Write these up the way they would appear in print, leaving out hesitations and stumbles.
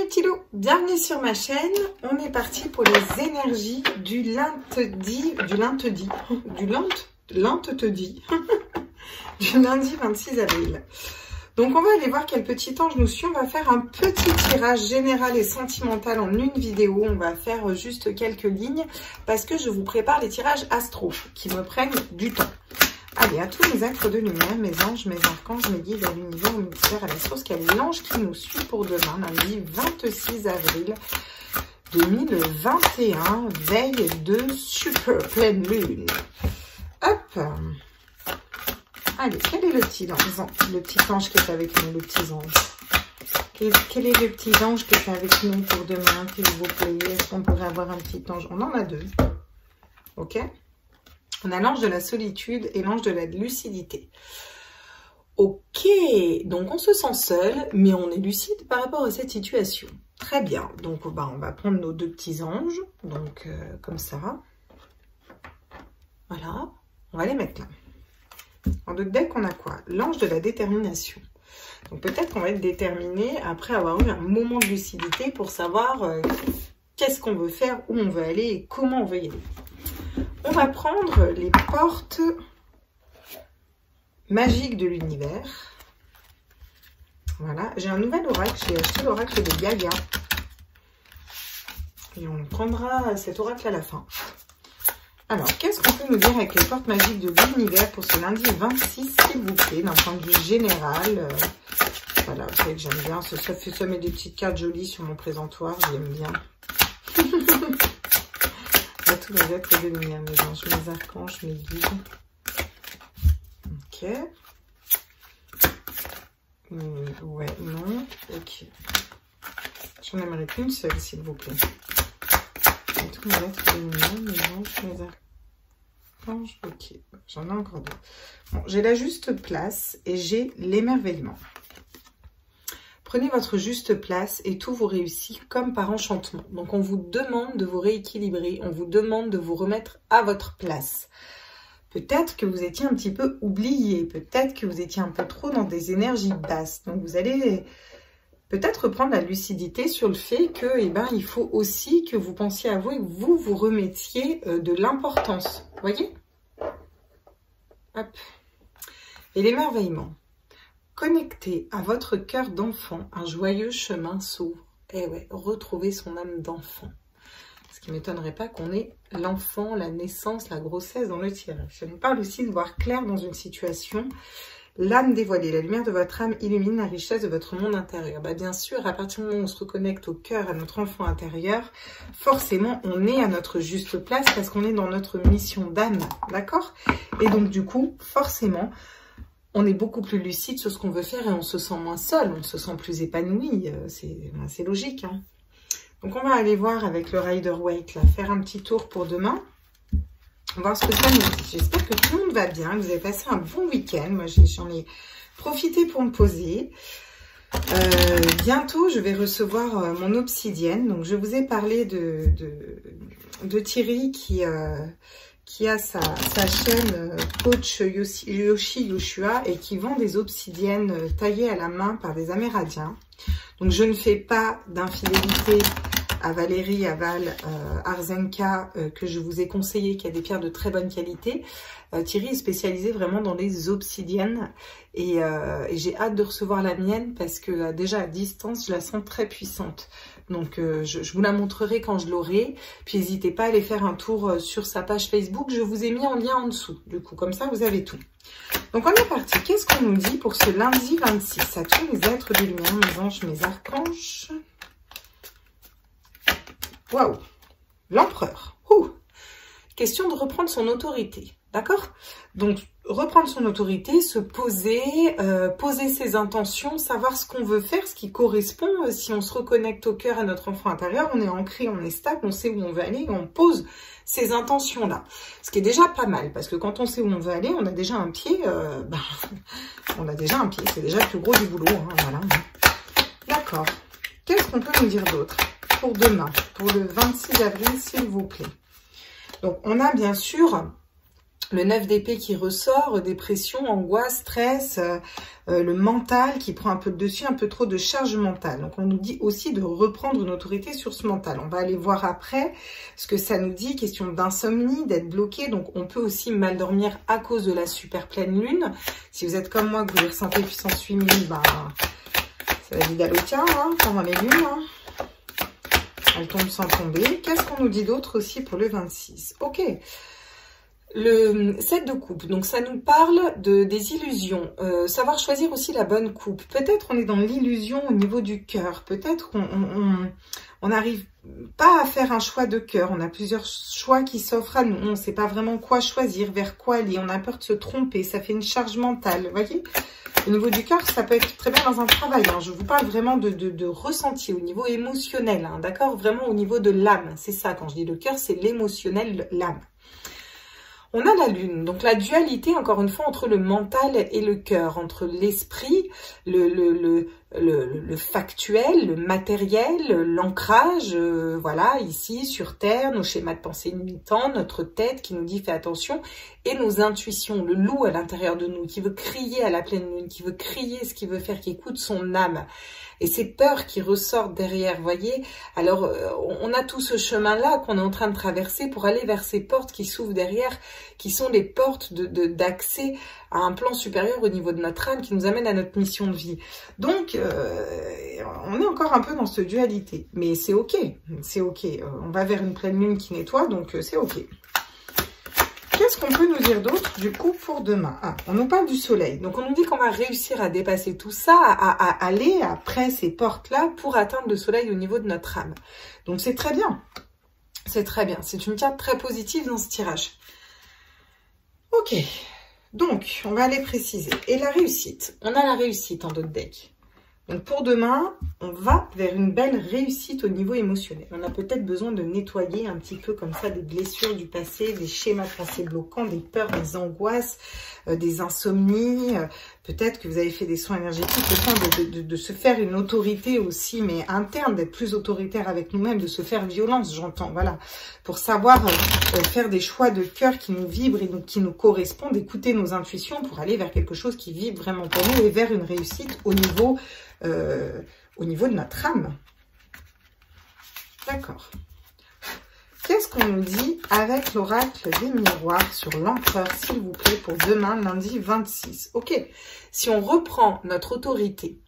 mes petits loups, bienvenue sur ma chaîne. On est parti pour les énergies du lundi 26 avril. Donc on va aller voir quel petit ange nous suit. On va faire un petit tirage général et sentimental en une vidéo. On va faire juste quelques lignes parce que je vous prépare les tirages astro qui me prennent du temps. Allez, à tous mes êtres de lumière, mes anges, mes archanges, mes guides, à l'univers, au mystère, à la source, quel est l'ange qui nous suit pour demain, lundi 26 avril 2021, veille de super pleine lune. Hop. Allez, quel est le petit ange qui est avec nous, le petit ange? Quel est le petit ange qui est avec nous pour demain, s'il vous plaît? Est-ce qu'on pourrait avoir un petit ange? On en a deux. Ok? On a l'ange de la solitude et l'ange de la lucidité. Ok, donc on se sent seul, mais on est lucide par rapport à cette situation. Très bien, donc on va prendre nos deux petits anges, donc comme ça. Voilà, on va les mettre là. En deux deck, on a quoi? L'ange de la détermination. Donc peut-être qu'on va être déterminé après avoir eu un moment de lucidité pour savoir qu'est-ce qu'on veut faire, où on veut aller et comment on veut y aller. On va prendre les portes magiques de l'univers. Voilà, j'ai un nouvel oracle, j'ai acheté l'oracle de Gaïa. Et on prendra cet oracle à la fin. Alors, qu'est-ce qu'on peut nous dire avec les portes magiques de l'univers pour ce lundi 26, s'il vous plaît, d'un point de vue général. Voilà, vous savez que j'aime bien, ça met des petites cartes jolies sur mon présentoir, j'aime bien. À tous les êtres de lumière, mes anges, mes archanges, mes guides. Ok. Ouais, non. Ok. J'en aimerais qu'une seule, s'il vous plaît. À tous les êtres de lumière, mes anges, mes archanges. Ok. J'en ai encore deux. Bon, j'ai la juste place et j'ai l'émerveillement. Prenez votre juste place et tout vous réussit comme par enchantement. Donc, on vous demande de vous rééquilibrer. On vous demande de vous remettre à votre place. Peut-être que vous étiez un petit peu oublié. Peut-être que vous étiez un peu trop dans des énergies basses. Donc, vous allez peut-être reprendre la lucidité sur le fait que, il faut aussi que vous pensiez à vous et que vous vous remettiez de l'importance. Vous voyez? Hop. Et l'émerveillement. Connecté à votre cœur d'enfant, un joyeux chemin s'ouvre. Eh ouais, retrouver son âme d'enfant. Ce qui ne m'étonnerait pas qu'on ait l'enfant, la naissance, la grossesse dans le tirage. Je me parle aussi de voir clair dans une situation. L'âme dévoilée, la lumière de votre âme illumine la richesse de votre monde intérieur. Bien sûr, à partir du moment où on se reconnecte au cœur, à notre enfant intérieur, forcément, on est à notre juste place parce qu'on est dans notre mission d'âme, d'accord? Et donc, du coup, forcément, on est beaucoup plus lucide sur ce qu'on veut faire et on se sent moins seul, on se sent plus épanoui, c'est logique. Hein. Donc on va aller voir avec le Rider-Waite, là, faire un petit tour pour demain. On va voir ce que ça nous dit. J'espère que tout le monde va bien, que vous avez passé un bon week-end. Moi, j'en ai profité pour me poser. Bientôt, je vais recevoir mon obsidienne. Donc, je vous ai parlé de Thierry qui a sa chaîne Coach Yoshi Yoshua et qui vend des obsidiennes taillées à la main par des Amérindiens. Donc, je ne fais pas d'infidélité à Valérie, à Val, Arzenka, que je vous ai conseillé, qui a des pierres de très bonne qualité. Thierry est spécialisé vraiment dans les obsidiennes et j'ai hâte de recevoir la mienne parce que déjà à distance, je la sens très puissante. Donc, je vous la montrerai quand je l'aurai. Puis, n'hésitez pas à aller faire un tour sur sa page Facebook. Je vous ai mis en lien en dessous. Du coup, comme ça, vous avez tout. Donc, on est parti. Qu'est-ce qu'on nous dit pour ce lundi 26? À tous les êtres de lumière, mes anges, mes archanges. Waouh! L'empereur. Question de reprendre son autorité. D'accord? Donc, reprendre son autorité, se poser, poser ses intentions, savoir ce qu'on veut faire, ce qui correspond. Si on se reconnecte au cœur, à notre enfant intérieur, on est ancré, on est stable, on sait où on veut aller et on pose ces intentions-là. Ce qui est déjà pas mal, parce que quand on sait où on veut aller, on a déjà un pied, on a déjà un pied, c'est déjà le plus gros du boulot. Hein, voilà. D'accord. Qu'est-ce qu'on peut nous dire d'autre pour demain, pour le 26 avril, s'il vous plaît? Donc, on a bien sûr Le 9 d'épée qui ressort, dépression, angoisse, stress, le mental qui prend un peu de dessus, un peu trop de charge mentale. Donc, on nous dit aussi de reprendre une autorité sur ce mental. On va aller voir après ce que ça nous dit. Question d'insomnie, d'être bloqué. Donc, on peut aussi mal dormir à cause de la super pleine lune. Si vous êtes comme moi, que vous les ressentez puissance 8000, ben, c'est la vie d'Alotia, hein, pendant les lunes. Hein. Elle tombe sans tomber. Qu'est-ce qu'on nous dit d'autre aussi pour le 26? Ok. Le 7 de coupe, donc ça nous parle des illusions, savoir choisir aussi la bonne coupe. Peut-être on est dans l'illusion au niveau du cœur, peut-être on n'arrive pas à faire un choix de cœur, on a plusieurs choix qui s'offrent à nous, on ne sait pas vraiment quoi choisir, vers quoi aller, on a peur de se tromper, ça fait une charge mentale, vous voyez. Au niveau du cœur, ça peut être très bien dans un travail, hein. Je vous parle vraiment de ressenti au niveau émotionnel, hein, d'accord, vraiment au niveau de l'âme, c'est ça, quand je dis le cœur, c'est l'émotionnel, l'âme. On a la lune, donc la dualité, encore une fois, entre le mental et le cœur, entre l'esprit, le factuel, le matériel, l'ancrage, voilà, ici, sur Terre, nos schémas de pensée limitants, notre tête qui nous dit « fais attention », et nos intuitions, le loup à l'intérieur de nous, qui veut crier à la pleine lune, qui veut crier ce qu'il veut faire, qui écoute son âme. Et ces peurs qui ressortent derrière, voyez. Alors, on a tout ce chemin-là qu'on est en train de traverser pour aller vers ces portes qui s'ouvrent derrière, qui sont les portes d'accès à un plan supérieur au niveau de notre âme, qui nous amène à notre mission de vie. Donc, on est encore un peu dans cette dualité. Mais c'est ok, c'est ok. On va vers une pleine lune qui nettoie, donc c'est ok. Qu'est-ce qu'on peut nous dire d'autre, du coup, pour demain? Ah, on nous parle du soleil. Donc, on nous dit qu'on va réussir à dépasser tout ça, à aller après ces portes-là pour atteindre le soleil au niveau de notre âme. Donc, c'est très bien. C'est très bien. C'est une carte très positive dans ce tirage. Ok. Donc, on va aller préciser. Et la réussite. On a la réussite en d'autres decks. Donc, pour demain, on va vers une belle réussite au niveau émotionnel. On a peut-être besoin de nettoyer un petit peu comme ça des blessures du passé, des schémas de pensée bloquants, des peurs, des angoisses, des insomnies. Peut-être que vous avez fait des soins énergétiques, le temps de se faire une autorité aussi, mais interne, d'être plus autoritaire avec nous-mêmes, de se faire violence, j'entends, voilà. Pour savoir faire des choix de cœur qui nous vibrent et qui nous correspondent, d'écouter nos intuitions pour aller vers quelque chose qui vibre vraiment pour nous et vers une réussite au niveau de notre âme. D'accord. Qu'est-ce qu'on nous dit avec l'oracle des miroirs sur l'empereur, s'il vous plaît, pour demain, lundi 26? Ok. Si on reprend notre autorité,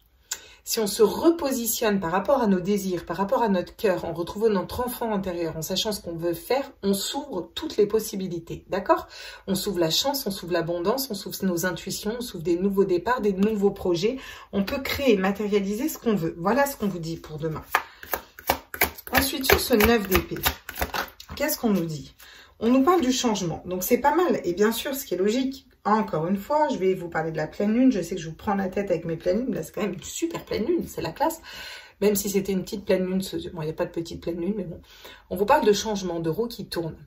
si on se repositionne par rapport à nos désirs, par rapport à notre cœur, en retrouvant notre enfant intérieur, en sachant ce qu'on veut faire, on s'ouvre toutes les possibilités, d'accord? On s'ouvre la chance, on s'ouvre l'abondance, on s'ouvre nos intuitions, on s'ouvre des nouveaux départs, des nouveaux projets. On peut créer, matérialiser ce qu'on veut. Voilà ce qu'on vous dit pour demain. Ensuite, sur ce 9 d'épée, qu'est-ce qu'on nous dit? On nous parle du changement, donc c'est pas mal. Et bien sûr, ce qui est logique, encore une fois, je vais vous parler de la pleine lune. Je sais que je vous prends la tête avec mes pleines lunes. Là, c'est quand même une super pleine lune, c'est la classe. Même si c'était une petite pleine lune, bon, il n'y a pas de petite pleine lune, mais bon. On vous parle de changement, de roues qui tournent.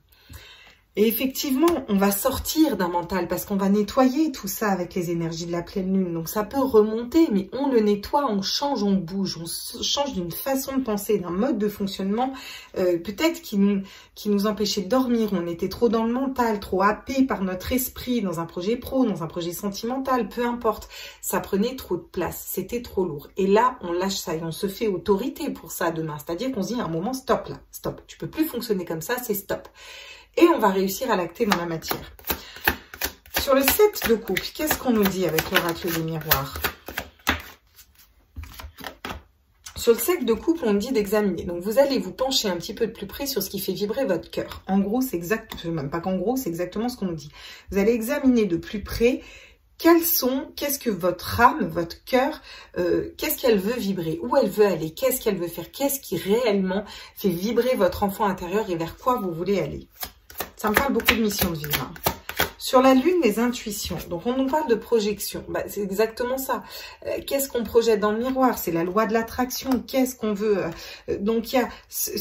Et effectivement, on va sortir d'un mental parce qu'on va nettoyer tout ça avec les énergies de la pleine lune. Donc, ça peut remonter, mais on le nettoie, on change, on bouge, on change d'une façon de penser, d'un mode de fonctionnement, peut-être qui nous empêchait de dormir. On était trop dans le mental, trop happé par notre esprit, dans un projet pro, dans un projet sentimental, peu importe. Ça prenait trop de place, c'était trop lourd. Et là, on lâche ça et on se fait autorité pour ça demain. C'est-à-dire qu'on se dit à un moment, stop là, stop. Tu peux plus fonctionner comme ça, c'est stop. Et on va réussir à l'acter dans la matière. Sur le 7 de coupe, qu'est-ce qu'on nous dit avec l'oracle des miroirs? Sur le 7 de coupe, on dit d'examiner. Donc, vous allez vous pencher un petit peu de plus près sur ce qui fait vibrer votre cœur. En gros, c'est exactement, même pas qu'en gros, c'est exactement ce qu'on nous dit. Vous allez examiner de plus près qu'est-ce que votre âme, votre cœur, qu'est-ce qu'elle veut vibrer, où elle veut aller, qu'est-ce qu'elle veut faire, qu'est-ce qui réellement fait vibrer votre enfant intérieur et vers quoi vous voulez aller. Ça me parle beaucoup de mission de vie. Hein. Sur la lune, les intuitions. Donc, on nous parle de projection. Bah, c'est exactement ça. Qu'est-ce qu'on projette dans le miroir? C'est la loi de l'attraction. Qu'est-ce qu'on veut? Donc, il y a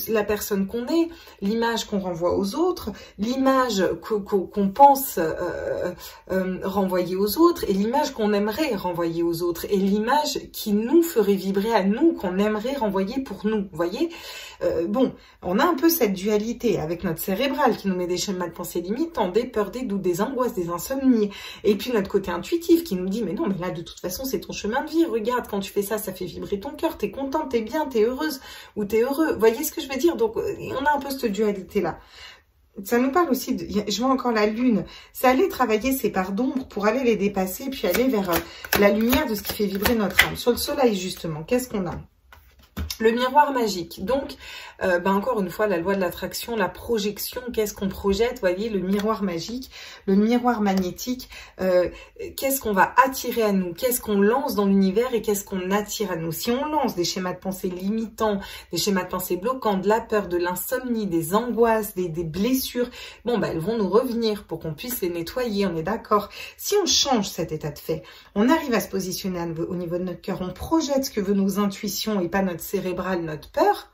la personne qu'on est, l'image qu'on renvoie aux autres, l'image qu'on pense renvoyer aux autres et l'image qu'on aimerait renvoyer aux autres et l'image qui nous ferait vibrer à nous, qu'on aimerait renvoyer pour nous. Vous voyez? On a un peu cette dualité avec notre cérébral qui nous met des schémas de pensée limitants, des peurs, des doutes, des angoisses, des insomnies. Et puis notre côté intuitif qui nous dit, mais non, mais là, de toute façon, c'est ton chemin de vie. Regarde, quand tu fais ça, ça fait vibrer ton cœur. T'es contente, t'es bien, t'es heureuse ou t'es heureux. Vous voyez ce que je veux dire? Donc, on a un peu cette dualité-là. Ça nous parle aussi, je vois encore la lune, c'est aller travailler ces parts d'ombre pour aller les dépasser, puis aller vers la lumière de ce qui fait vibrer notre âme. Sur le soleil, justement, qu'est-ce qu'on a? Le miroir magique. Donc, encore une fois, la loi de l'attraction, la projection, qu'est-ce qu'on projette? Vous voyez, le miroir magique, le miroir magnétique, qu'est-ce qu'on va attirer à nous? Qu'est-ce qu'on lance dans l'univers et qu'est-ce qu'on attire à nous? Si on lance des schémas de pensée limitants, des schémas de pensée bloquants, de la peur, de l'insomnie, des angoisses, des blessures, bon, elles vont nous revenir pour qu'on puisse les nettoyer, on est d'accord? Si on change cet état de fait, on arrive à se positionner au niveau de notre cœur, on projette ce que veut nos intuitions et pas notre cérébral, notre peur,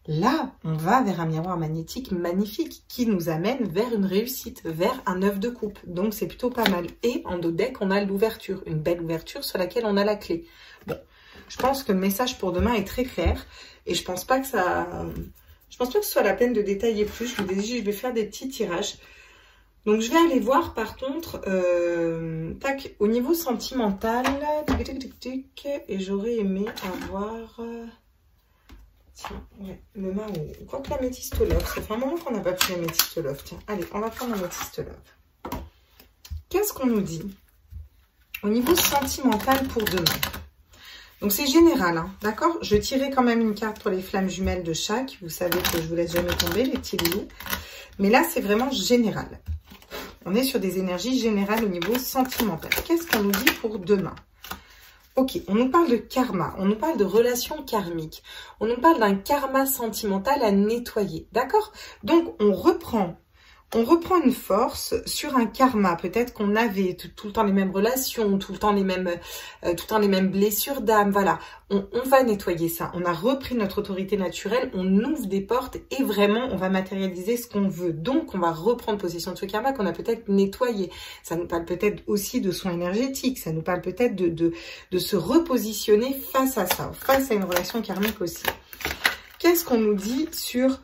là, on va vers un miroir magnétique magnifique qui nous amène vers une réussite, vers un œuf de coupe. Donc, c'est plutôt pas mal. Et en dos deck, on a l'ouverture, une belle ouverture sur laquelle on a la clé. Bon, je pense que le message pour demain est très clair et je pense pas que ce soit la peine de détailler plus. Je vous ai dit, je vais faire des petits tirages. Donc, je vais aller voir, par contre, au niveau sentimental, et j'aurais aimé avoir... Tiens, ouais, le Mao. Quoi que l'améthyste love. Ça fait un moment qu'on n'a pas pris l'améthyste love. Tiens, allez, on va prendre l'améthyste love. Qu'est-ce qu'on nous dit au niveau sentimental pour demain? Donc, c'est général, hein, d'accord? Je tirais quand même une carte pour les flammes jumelles de chaque. Vous savez que je vous laisse jamais tomber, les petits loulous. Mais là, c'est vraiment général. On est sur des énergies générales au niveau sentimental. Qu'est-ce qu'on nous dit pour demain? Ok, on nous parle de karma, on nous parle de relations karmiques, on nous parle d'un karma sentimental à nettoyer, d'accord? Donc, on reprend une force sur un karma, peut-être qu'on avait tout le temps les mêmes relations, tout le temps les mêmes blessures d'âme, voilà. On va nettoyer ça, on a repris notre autorité naturelle, on ouvre des portes et vraiment, on va matérialiser ce qu'on veut. Donc, on va reprendre possession de ce karma qu'on a peut-être nettoyé. Ça nous parle peut-être aussi de soins énergétiques, ça nous parle peut-être de se repositionner face à ça, face à une relation karmique aussi. Qu'est-ce qu'on nous dit sur...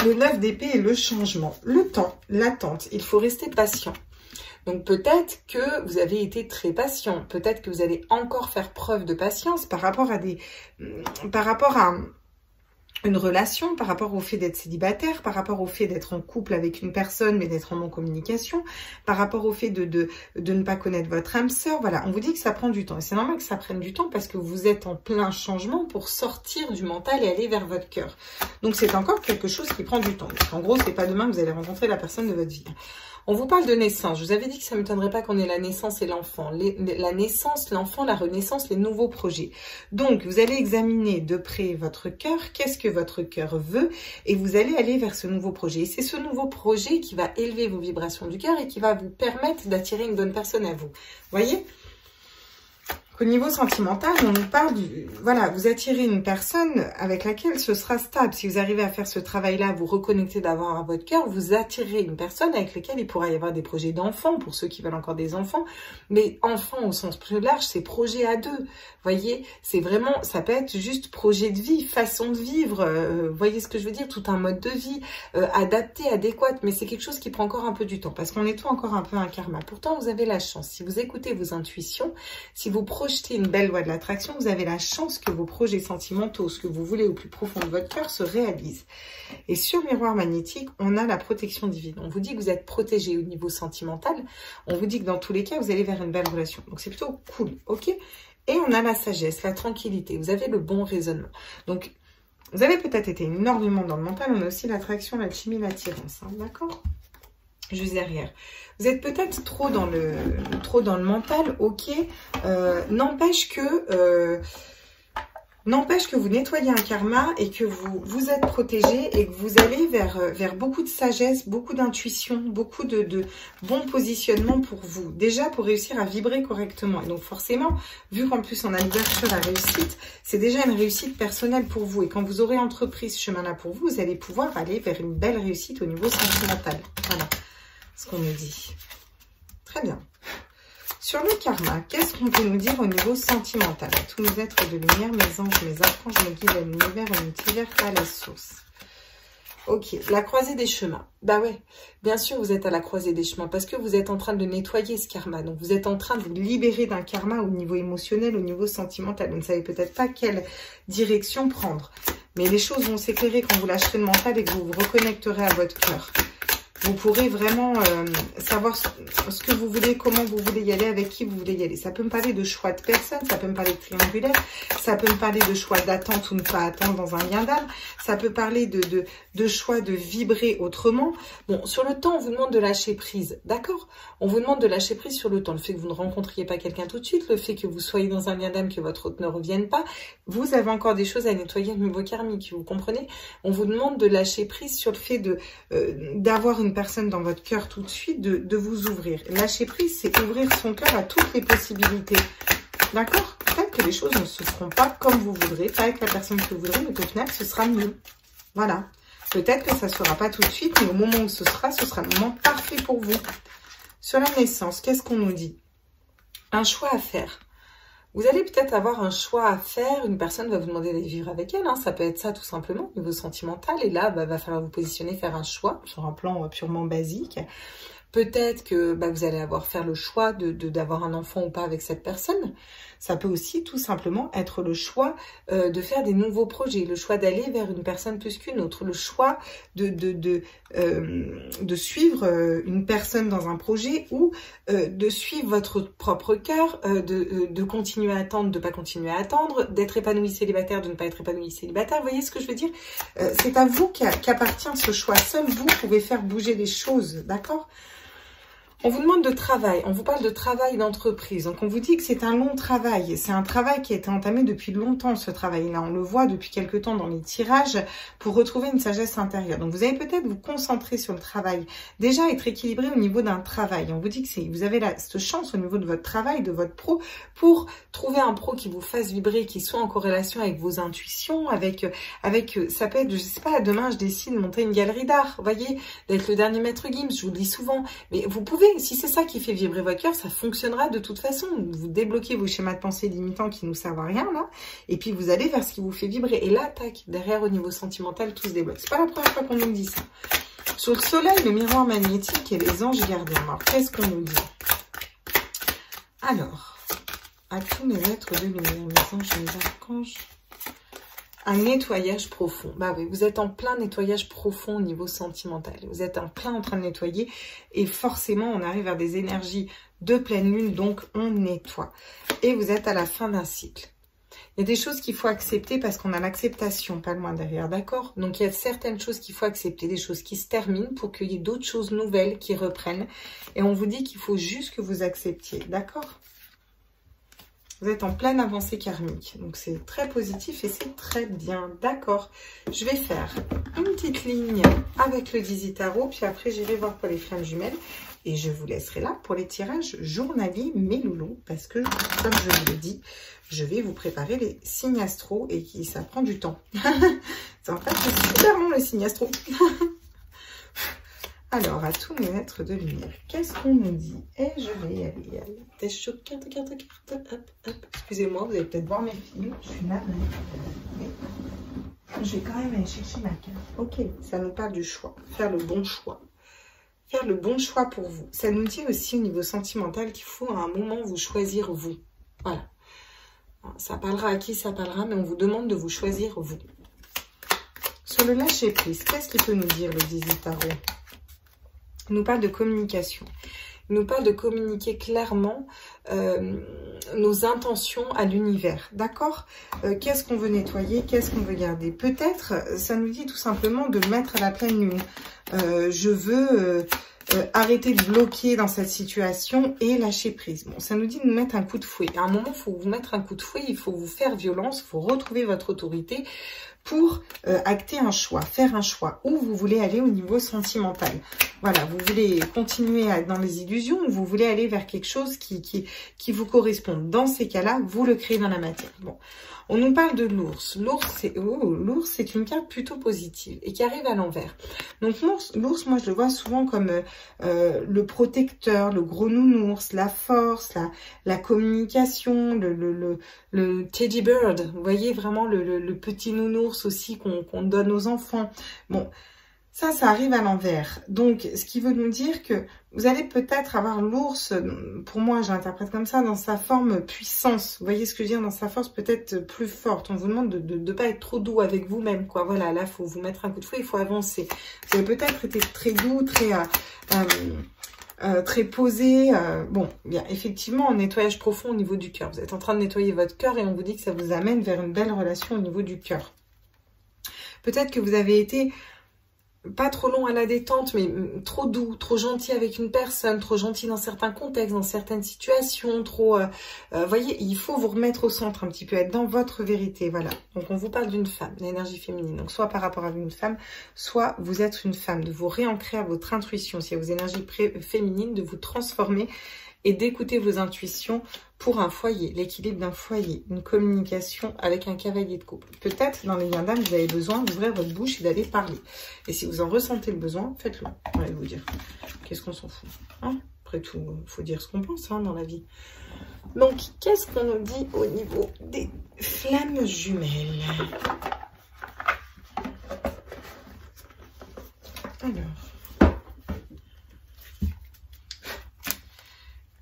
le 9 d'épée et le changement, le temps, l'attente, il faut rester patient. Donc peut-être que vous avez été très patient, peut-être que vous allez encore faire preuve de patience par rapport à une relation, par rapport au fait d'être célibataire, par rapport au fait d'être en couple avec une personne mais d'être en non-communication, par rapport au fait de ne pas connaître votre âme sœur. Voilà, on vous dit que ça prend du temps. Et c'est normal que ça prenne du temps parce que vous êtes en plein changement pour sortir du mental et aller vers votre cœur. Donc c'est encore quelque chose qui prend du temps. En gros, c'est pas demain que vous allez rencontrer la personne de votre vie. On vous parle de naissance. Je vous avais dit que ça ne m'étonnerait pas qu'on ait la naissance et l'enfant. La naissance, l'enfant, la renaissance, les nouveaux projets. Donc, vous allez examiner de près votre cœur. Qu'est-ce que votre cœur veut? Et vous allez aller vers ce nouveau projet. C'est ce nouveau projet qui va élever vos vibrations du cœur et qui va vous permettre d'attirer une bonne personne à vous. Voyez? Au niveau sentimental, on nous parle voilà, vous attirez une personne avec laquelle ce sera stable. Si vous arrivez à faire ce travail-là, vous reconnectez d'abord à votre cœur, vous attirez une personne avec laquelle il pourra y avoir des projets d'enfants, pour ceux qui veulent encore des enfants. Mais enfants au sens plus large, c'est projet à deux. Voyez, c'est vraiment, ça peut être juste projet de vie, façon de vivre, voyez ce que je veux dire, tout un mode de vie, adapté, adéquat, mais c'est quelque chose qui prend encore un peu du temps, parce qu'on est tout encore un peu un karma. Pourtant, vous avez la chance, si vous écoutez vos intuitions, si vous projetez une belle loi de l'attraction, vous avez la chance que vos projets sentimentaux, ce que vous voulez au plus profond de votre cœur, se réalisent. Et sur le miroir magnétique, on a la protection divine. On vous dit que vous êtes protégé au niveau sentimental, on vous dit que dans tous les cas, vous allez vers une belle relation. Donc c'est plutôt cool, ok? Et on a la sagesse, la tranquillité, vous avez le bon raisonnement. Donc, vous avez peut-être été énormément dans le mental, on a aussi l'attraction, l'alchimie, l'attirance, hein, d'accord? Juste derrière. Vous êtes peut-être trop dans le mental, ok. N'empêche que vous nettoyez un karma et que vous êtes protégé et que vous allez vers beaucoup de sagesse, beaucoup d'intuition, beaucoup de bons positionnements pour vous. Déjà pour réussir à vibrer correctement. Et donc forcément, vu qu'en plus on a l'ouverture à réussite, c'est déjà une réussite personnelle pour vous. Et quand vous aurez entrepris ce chemin-là pour vous, vous allez pouvoir aller vers une belle réussite au niveau sentimental. Voilà ce qu'on nous dit. Très bien. Sur le karma, qu'est-ce qu'on peut nous dire au niveau sentimental? À tous mes êtres de lumière, mes anges, mes archanges, mes guides à l'univers et multivers à la source. Ok, la croisée des chemins. Bah ouais, bien sûr, vous êtes à la croisée des chemins parce que vous êtes en train de nettoyer ce karma. Donc, vous êtes en train de vous libérer d'un karma au niveau émotionnel, au niveau sentimental. Vous ne savez peut-être pas quelle direction prendre. Mais les choses vont s'éclairer quand vous lâcherez le mental et que vous vous reconnecterez à votre cœur. Vous pourrez vraiment savoir ce que vous voulez, comment vous voulez y aller, avec qui vous voulez y aller. Ça peut me parler de choix de personnes, ça peut me parler de triangulaire, ça peut me parler de choix d'attente ou ne pas attendre dans un lien d'âme, ça peut parler de choix de vibrer autrement. Bon, sur le temps, on vous demande de lâcher prise, d'accord? On vous demande de lâcher prise sur le temps. Le fait que vous ne rencontriez pas quelqu'un tout de suite, le fait que vous soyez dans un lien d'âme, que votre hôte ne revienne pas, vous avez encore des choses à nettoyer au niveau karmique, vous comprenez? On vous demande de lâcher prise sur le fait d'avoir une personne dans votre cœur tout de suite, de vous ouvrir. Lâcher prise, c'est ouvrir son cœur à toutes les possibilités. D'accord? Peut-être que les choses ne se feront pas comme vous voudrez, pas avec la personne que vous voudrez, mais qu'au final, ce sera mieux. Voilà. Peut-être que ça ne se fera pas tout de suite, mais au moment où ce sera le moment parfait pour vous. Sur la naissance, qu'est-ce qu'on nous dit? Un choix à faire. Vous allez peut-être avoir un choix à faire, une personne va vous demander d'aller vivre avec elle, hein. Ça peut être ça tout simplement, au niveau sentimental, et là, va falloir vous positionner, faire un choix sur un plan purement basique. Peut-être que vous allez faire le choix d'avoir un enfant ou pas avec cette personne. Ça peut aussi tout simplement être le choix de faire des nouveaux projets, le choix d'aller vers une personne plus qu'une autre, le choix de suivre une personne dans un projet ou de suivre votre propre cœur, de continuer à attendre, de ne pas continuer à attendre, d'être épanoui célibataire, de ne pas être épanoui célibataire. Vous voyez ce que je veux dire? C'est à vous qu'appartient ce choix. Seul vous pouvez faire bouger les choses, d'accord? On vous demande de travail, on vous parle de travail d'entreprise. Donc, on vous dit que c'est un long travail. C'est un travail qui a été entamé depuis longtemps, ce travail-là. On le voit depuis quelques temps dans les tirages pour retrouver une sagesse intérieure. Donc, vous allez peut-être vous concentrer sur le travail. Déjà, être équilibré au niveau d'un travail. On vous dit que vous avez cette chance au niveau de votre travail, de votre pro, pour trouver un pro qui vous fasse vibrer, qui soit en corrélation avec vos intuitions, avec ça peut être, je sais pas, demain, je décide de monter une galerie d'art, vous voyez, d'être le dernier maître Gims, je vous le dis souvent. Mais vous pouvez, si c'est ça qui fait vibrer votre cœur, ça fonctionnera de toute façon. Vous débloquez vos schémas de pensée limitants qui nous servent à rien, là. Et puis, vous allez vers ce qui vous fait vibrer. Et là, tac, derrière, au niveau sentimental, tout se débloque. C'est pas la première fois qu'on nous dit ça. Sur le soleil, le miroir magnétique et les anges gardiens. Alors, qu'est-ce qu'on nous dit? Alors, à tous mes êtres de lumière, mes anges, mes archanges... Un nettoyage profond. Bah oui, vous êtes en plein nettoyage profond au niveau sentimental. Vous êtes en plein en train de nettoyer et forcément, on arrive vers des énergies de pleine lune, donc on nettoie. Et vous êtes à la fin d'un cycle. Il y a des choses qu'il faut accepter parce qu'on a l'acceptation pas loin derrière, d'accord? Donc, il y a certaines choses qu'il faut accepter, des choses qui se terminent pour qu'il y ait d'autres choses nouvelles qui reprennent. Et on vous dit qu'il faut juste que vous acceptiez, d'accord? Vous êtes en pleine avancée karmique. Donc, c'est très positif et c'est très bien. D'accord. Je vais faire une petite ligne avec le Dizzy Tarot. Puis après, j'irai voir pour les flammes jumelles. Et je vous laisserai là pour les tirages journaliers, mes loulous. Parce que, comme je vous l'ai dit, je vais vous préparer les signes astro. Et ça prend du temps. En fait, c'est super long, le signe astro. Alors, à tous mes êtres de lumière, qu'est-ce qu'on nous dit? Et je vais y aller. Carte. Hop. Excusez-moi, vous allez peut-être voir mes fils. Je suis navrée. Mais je vais quand même aller chercher ma carte. Ok, ça nous parle du choix. Faire le bon choix. Faire le bon choix pour vous. Ça nous dit aussi au niveau sentimental qu'il faut à un moment vous choisir vous. Voilà. Ça parlera à qui ça parlera, mais on vous demande de vous choisir vous. Sur le lâcher prise, qu'est-ce qu'il peut nous dire le Dizzy Tarot? Il nous parle de communication. Il nous parle de communiquer clairement nos intentions à l'univers. D'accord? Qu'est-ce qu'on veut nettoyer? Qu'est-ce qu'on veut garder? Peut-être, ça nous dit tout simplement de mettre à la pleine lune. Je veux arrêter de bloquer dans cette situation et lâcher prise. Bon, ça nous dit de nous mettre un coup de fouet. À un moment, il faut vous mettre un coup de fouet, il faut vous faire violence, il faut retrouver votre autorité pour acter un choix, faire un choix, où vous voulez aller au niveau sentimental. Voilà, vous voulez continuer dans les illusions ou vous voulez aller vers quelque chose qui vous correspond. Dans ces cas-là, vous le créez dans la matière. Bon, on nous parle de l'ours. L'ours, c'est une carte plutôt positive et qui arrive à l'envers. Donc l'ours, moi, je le vois souvent comme le protecteur, le gros nounours, la force, la communication, le teddy bird. Vous voyez vraiment le petit nounours aussi qu'on donne aux enfants. Bon, Ça arrive à l'envers. Donc, ce qui veut nous dire que vous allez peut-être avoir l'ours, pour moi, j'interprète comme ça, dans sa forme puissance. Vous voyez ce que je veux dire? Dans sa force peut-être plus forte. On vous demande de ne pas être trop doux avec vous-même, quoi. Voilà, là, il faut vous mettre un coup de fouet, il faut avancer. Vous avez peut-être été très doux, très posé. Bon, bien, effectivement, un nettoyage profond au niveau du cœur. Vous êtes en train de nettoyer votre cœur et on vous dit que ça vous amène vers une belle relation au niveau du cœur. Peut-être que vous avez été pas trop long à la détente, mais trop doux, trop gentil avec une personne, trop gentil dans certains contextes, dans certaines situations, trop... voyez, il faut vous remettre au centre un petit peu, être dans votre vérité, voilà. Donc, on vous parle d'une femme, l'énergie féminine. Donc, soit par rapport à une femme, soit vous êtes une femme, de vous réancrer à votre intuition, si à vos énergies féminines, de vous transformer et d'écouter vos intuitions pour un foyer, l'équilibre d'un foyer, une communication avec un cavalier de couple. Peut-être, dans les liens d'âme, vous avez besoin d'ouvrir votre bouche et d'aller parler. Et si vous en ressentez le besoin, faites-le. Je vais vous dire. Qu'est-ce qu'on s'en fout, hein? Après tout, il faut dire ce qu'on pense, hein, dans la vie. Donc, qu'est-ce qu'on nous dit au niveau des flammes jumelles? Alors...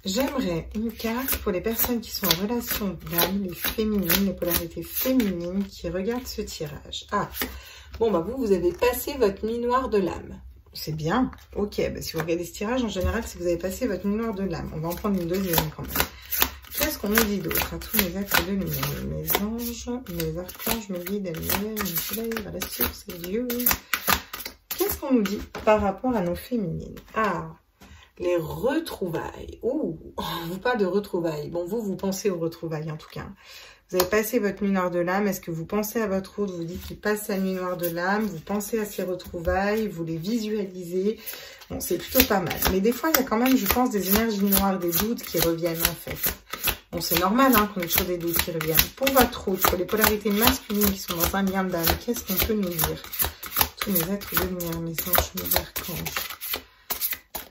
J'aimerais une carte pour les personnes qui sont en relation d'âme, les féminines, les polarités féminines qui regardent ce tirage. Ah, bon, bah vous avez passé votre nuit noire de l'âme. C'est bien. Ok, bah si vous regardez ce tirage, en général, c'est que vous avez passé votre nuit noire de l'âme. On va en prendre une deuxième quand même. Qu'est-ce qu'on nous dit d'autre à tous mes êtres de lumière? Mes anges, mes archanges, mes guides, mes lumières, mes soleils, la source, Dieu. Qu'est-ce qu'on nous dit par rapport à nos féminines? Ah, les retrouvailles. Ouh, on vous parle de retrouvailles. Bon, vous pensez aux retrouvailles en tout cas. Vous avez passé votre nuit noire de l'âme. Est-ce que vous pensez à votre autre? Vous dites qu'il passe sa nuit noire de l'âme. Vous pensez à ces retrouvailles. Vous les visualisez. Bon, c'est plutôt pas mal. Mais des fois, il y a quand même, je pense, des énergies noires, des doutes qui reviennent en fait. Bon, c'est normal hein, qu'on ait toujours des doutes qui reviennent. Pour votre autre, pour les polarités masculines qui sont dans un lien d'âme, qu'est-ce qu'on peut nous dire? Tous mes êtres de lumière, mes anges, mes archanges.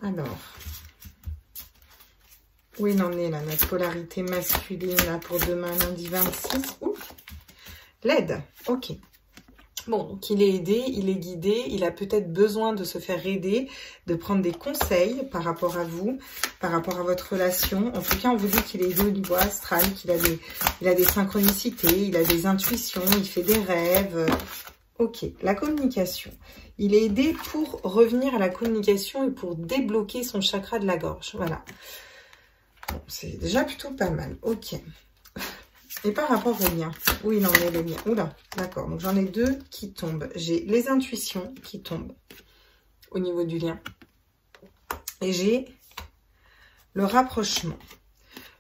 Alors... où il en est là, notre polarité masculine là pour demain, lundi 26. Ouf, l'aide, ok. Bon, donc il est aidé, il est guidé, il a peut-être besoin de se faire aider, de prendre des conseils par rapport à vous, par rapport à votre relation. En tout cas, on vous dit qu'il est aidé au niveau astral, qu'il a des synchronicités, il a des intuitions, il fait des rêves. Ok, la communication. Il est aidé pour revenir à la communication et pour débloquer son chakra de la gorge, voilà. Bon, c'est déjà plutôt pas mal. Ok. Et par rapport au lien, où il en est le lien? Oula, d'accord. Donc j'en ai deux qui tombent. J'ai les intuitions qui tombent au niveau du lien. Et j'ai le rapprochement.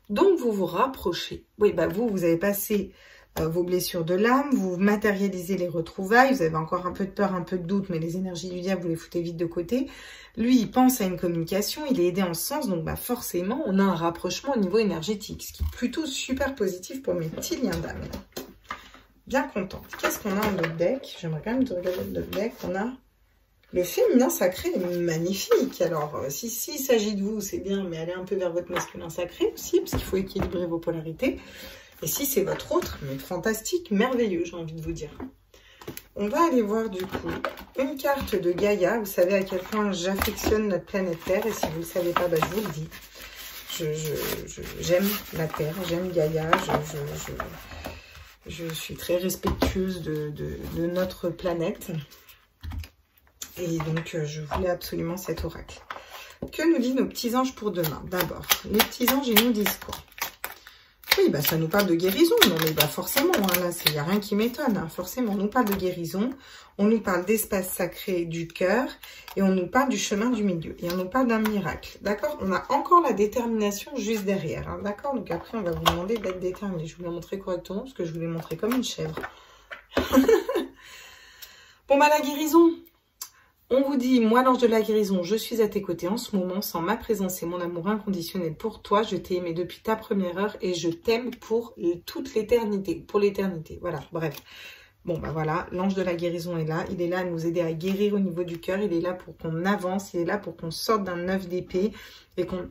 Donc vous vous rapprochez. Oui, bah vous avez passé vos blessures de l'âme, vous matérialisez les retrouvailles, vous avez encore un peu de peur, un peu de doute, mais les énergies du diable, vous les foutez vite de côté. Lui, il pense à une communication, il est aidé en ce sens, donc bah forcément, on a un rapprochement au niveau énergétique, ce qui est plutôt super positif pour mes petits liens d'âme. Bien contente. Qu'est-ce qu'on a dans notre deck? J'aimerais quand même regarder notre deck. On a le féminin sacré, magnifique. Alors, s'il s'agit de vous, c'est bien, mais allez un peu vers votre masculin sacré aussi, parce qu'il faut équilibrer vos polarités. Et si c'est votre autre, mais fantastique, merveilleux, j'ai envie de vous dire. On va aller voir du coup une carte de Gaïa. Vous savez à quel point j'affectionne notre planète Terre. Et si vous ne le savez pas, bah, je vous le dis. J'aime la Terre, j'aime Gaïa. Je suis très respectueuse de notre planète. Et donc, je voulais absolument cet oracle. Que nous disent nos petits anges pour demain? D'abord, les petits anges, ils nous disent quoi? Oui, bah ça nous parle de guérison. Non, mais bah forcément, hein, là, il n'y a rien qui m'étonne. Hein, forcément, on nous parle de guérison, on nous parle d'espace sacré du cœur et on nous parle du chemin du milieu. Et on nous parle d'un miracle. D'accord? On a encore la détermination juste derrière. Hein, d'accord? Donc après, on va vous demander d'être déterminé. Je vous l'ai montré correctement parce que je vous l'ai montré comme une chèvre. Bon, bah la guérison. On vous dit, moi l'ange de la guérison, je suis à tes côtés en ce moment, sans ma présence et mon amour inconditionnel pour toi. Je t'ai aimé depuis ta première heure et je t'aime pour toute l'éternité, pour l'éternité. Voilà, bref. Bon, bah voilà, l'ange de la guérison est là. Il est là à nous aider à guérir au niveau du cœur. Il est là pour qu'on avance, il est là pour qu'on sorte d'un œuf d'épée et qu'on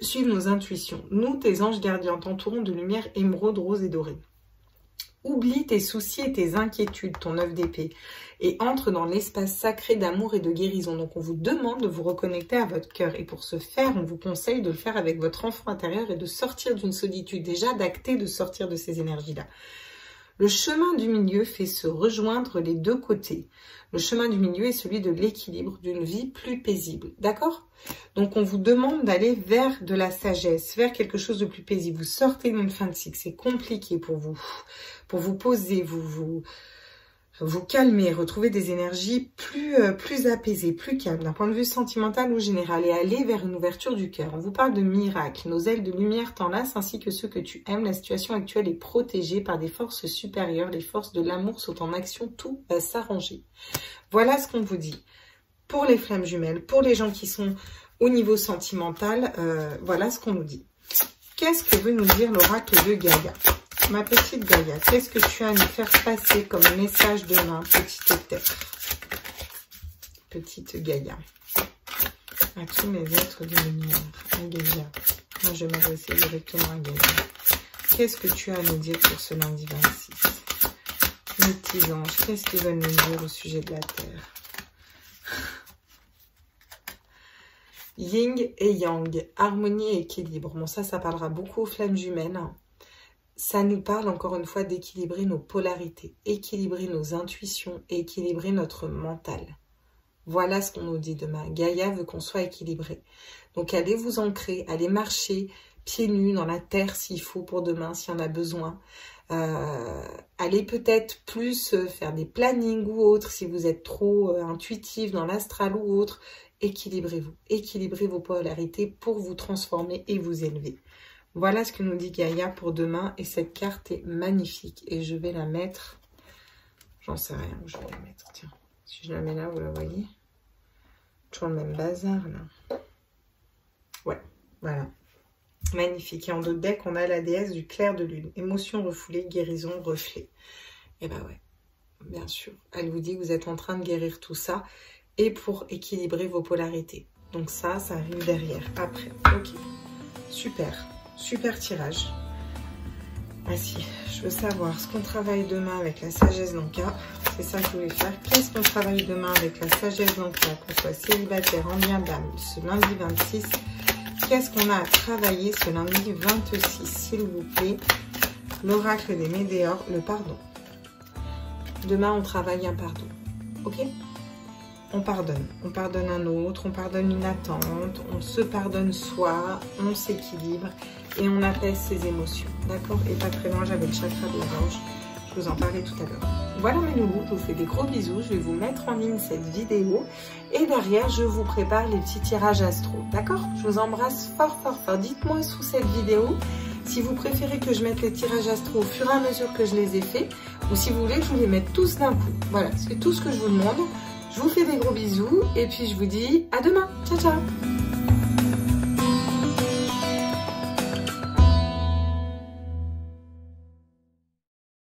suive nos intuitions. Nous, tes anges gardiens, t'entourons de lumière émeraude, rose et dorée. Oublie tes soucis et tes inquiétudes, ton 9 d'épée, et entre dans l'espace sacré d'amour et de guérison. Donc, on vous demande de vous reconnecter à votre cœur. Et pour ce faire, on vous conseille de le faire avec votre enfant intérieur et de sortir d'une solitude. Déjà, d'acter de sortir de ces énergies-là. Le chemin du milieu fait se rejoindre les deux côtés. Le chemin du milieu est celui de l'équilibre, d'une vie plus paisible. D'accord? Donc, on vous demande d'aller vers de la sagesse, vers quelque chose de plus paisible. Vous sortez d'une fin de cycle, c'est compliqué pour vous poser, vous calmer, retrouver des énergies plus apaisées, plus calmes, d'un point de vue sentimental ou général, et aller vers une ouverture du cœur. On vous parle de miracles. Nos ailes de lumière t'enlacent ainsi que ceux que tu aimes. La situation actuelle est protégée par des forces supérieures. Les forces de l'amour sont en action. Tout va s'arranger. Voilà ce qu'on vous dit. Pour les flammes jumelles, pour les gens qui sont au niveau sentimental, voilà ce qu'on nous dit. Qu'est-ce que veut nous dire l'oracle de Gaïa? Ma petite Gaïa, qu'est-ce que tu as à nous faire passer comme message demain, petite terre? Petite Gaïa. À tous mes êtres de lumière, à Gaïa. Moi, je vais m'adresser directement à Gaïa. Qu'est-ce que tu as à nous dire pour ce lundi 26? Mes petits anges, qu'est-ce qu'ils veulent nous dire au sujet de la terre? Yin et Yang, harmonie et équilibre. Bon, ça parlera beaucoup aux flammes jumelles. Ça nous parle encore une fois d'équilibrer nos polarités, équilibrer nos intuitions et équilibrer notre mental. Voilà ce qu'on nous dit demain. Gaïa veut qu'on soit équilibré. Donc allez vous ancrer, allez marcher pieds nus dans la terre s'il faut pour demain, s'il y en a besoin. Allez peut-être plus faire des plannings ou autres si vous êtes trop intuitif dans l'astral ou autre. Équilibrez-vous, équilibrez vos polarités pour vous transformer et vous élever. Voilà ce que nous dit Gaïa pour demain. Et cette carte est magnifique. Et je vais la mettre... J'en sais rien où je vais la mettre. Tiens, si je la mets là, vous la voyez? Toujours le même bazar, là. Ouais, voilà. Magnifique. Et en dos de deck, on a la déesse du clair de lune. Émotion refoulée, guérison, reflet. Et ben ouais, bien sûr. Elle vous dit que vous êtes en train de guérir tout ça. Et pour équilibrer vos polarités. Donc ça arrive derrière, après. Ok, super. Super tirage. Ah si, je veux savoir ce qu'on travaille demain avec la sagesse d'Anka. C'est ça que je voulais faire. Qu'est-ce qu'on travaille demain avec la sagesse d'Anka, qu'on soit célibataire, en lien d'âme, ce lundi 26. Qu'est-ce qu'on a à travailler ce lundi 26, s'il vous plaît? L'oracle des météores, le pardon. Demain, on travaille un pardon. Ok? On pardonne un autre, on pardonne une attente, on se pardonne soi, on s'équilibre et on apaise ses émotions, d'accord? Et pas très loin, j'avais le chakra de la gorge, je vous en parlais tout à l'heure. Voilà mes loulous, je vous fais des gros bisous, je vais vous mettre en ligne cette vidéo et derrière, je vous prépare les petits tirages astro, d'accord? Je vous embrasse fort, fort, fort. Dites-moi sous cette vidéo si vous préférez que je mette les tirages astro au fur et à mesure que je les ai faits ou si vous voulez que je vous les mette tous d'un coup. Voilà, c'est tout ce que je vous demande. Je vous fais des gros bisous et puis je vous dis à demain. Ciao, ciao!